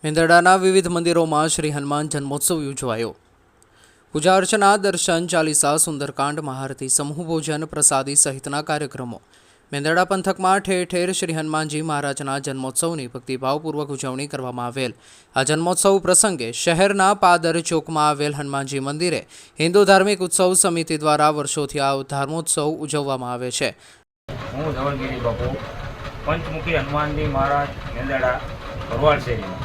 મેંદરડાના વિવિધ મંદિરોમાં શ્રી હનુમાન જન્મોત્સવ યોજાયો। પૂજા અર્ચના, દર્શન, ચાલીસા, સુંદરકાંડ, મહારતી, સમૂહ ભોજન, પ્રસાદી સહિતના કાર્યક્રમો। મેંદરડા પંથકમાં ઠેર ઠેર શ્રી હનુમાનજી મહારાજના જન્મોત્સવની ભક્તિભાવપૂર્વક ઉજવણી કરવામાં આવેલ। આ જન્મોત્સવ પ્રસંગે શહેરના પાદર ચોકમાં આવેલ હનુમાનજી મંદિરે હિન્દુ ધાર્મિક ઉત્સવ સમિતિ દ્વારા વર્ષોથી આ ધર્મોત્સવ ઉજવવામાં આવે છે। હું ધવલગીરી બાપુ પંચમુખી હનુમાનજી મહારાજ મેંદરડા ભરવાડ શેરી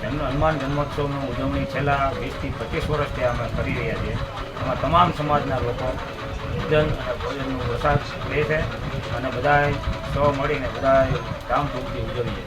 હનુમાન જન્મોત્સવની ઉજવણી છેલ્લા 20 થી 25 વર્ષથી અમે કરી રહ્યા છીએ। એમાં તમામ સમાજના લોકો ભોજન અને ભોજનનું પ્રસાદ લે છે અને બધાએ સૌ મળીને બધાએ ધામધૂમથી ઉજવીએ।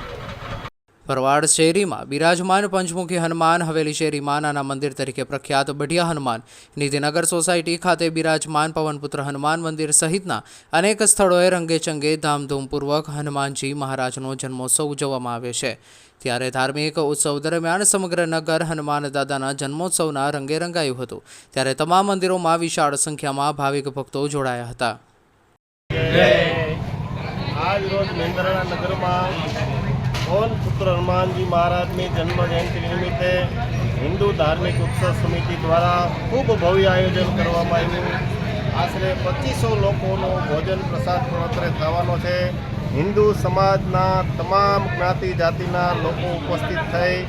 ભરવાડ શેરીમાં બિરાજમાન પંચમુખી હનુમાન હવેલી શેરીમાં નાના મંદિર તરીકે પ્રખ્યાત બઢિયા હનુમાન, નિધિનગર સોસાયટી ખાતે બિરાજમાન પવનપુત્ર હનુમાન મંદિર સહિતના અનેક સ્થળોએ રંગેચંગે ધામધૂમપૂર્વક હનુમાનજી મહારાજનો જન્મોત્સવ ઉજવવામાં આવે છે। ત્યારે ધાર્મિક ઉત્સવ દરમિયાન સમગ્ર નગર હનુમાન દાદાના જન્મોત્સવના રંગે રંગાયું હતું। ત્યારે તમામ મંદિરોમાં વિશાળ સંખ્યામાં ભાવિક ભક્તો જોડાયા હતા। આજ રોજ મેંદરડા નગરમાં પવનપુત્ર હનુમાનજી મહારાજની જન્મ જયંતિ નિમિત્તે હિન્દુ ધાર્મિક ઉત્સવ સમિતિ દ્વારા ખૂબ ભવ્ય આયોજન કરવામાં આવ્યું। આશરે 2500 લોકોનો ભોજન પ્રસાદ પણ અત્રે થવાનો છે। હિન્દુ સમાજના તમામ જ્ઞાતિ જાતિના લોકો ઉપસ્થિત થઈ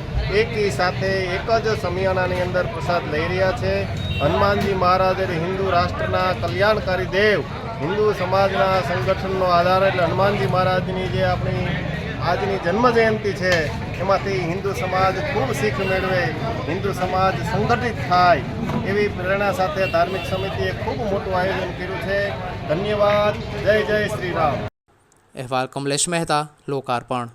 એકી સાથે એક જ સમિયાણાની અંદર પ્રસાદ લઈ રહ્યા છે। હનુમાનજી મહારાજ એટલે હિન્દુ રાષ્ટ્રના કલ્યાણકારી દેવ, હિન્દુ સમાજના સંગઠનનો આધાર એટલે હનુમાનજી મહારાજની જે આપણી આજની જન્મ જયંતિ છે એમાંથી હિન્દુ સમાજ ખૂબ શીખ મેળવે, હિન્દુ સમાજ સંગઠિત થાય એવી પ્રેરણા સાથે ધાર્મિક સમિતિએ ખૂબ મોટું આયોજન કર્યું છે। ધન્યવાદ। જય જય શ્રી રામ। અહેવાલ કમલેશ મહેતા, લોકાર્પણ।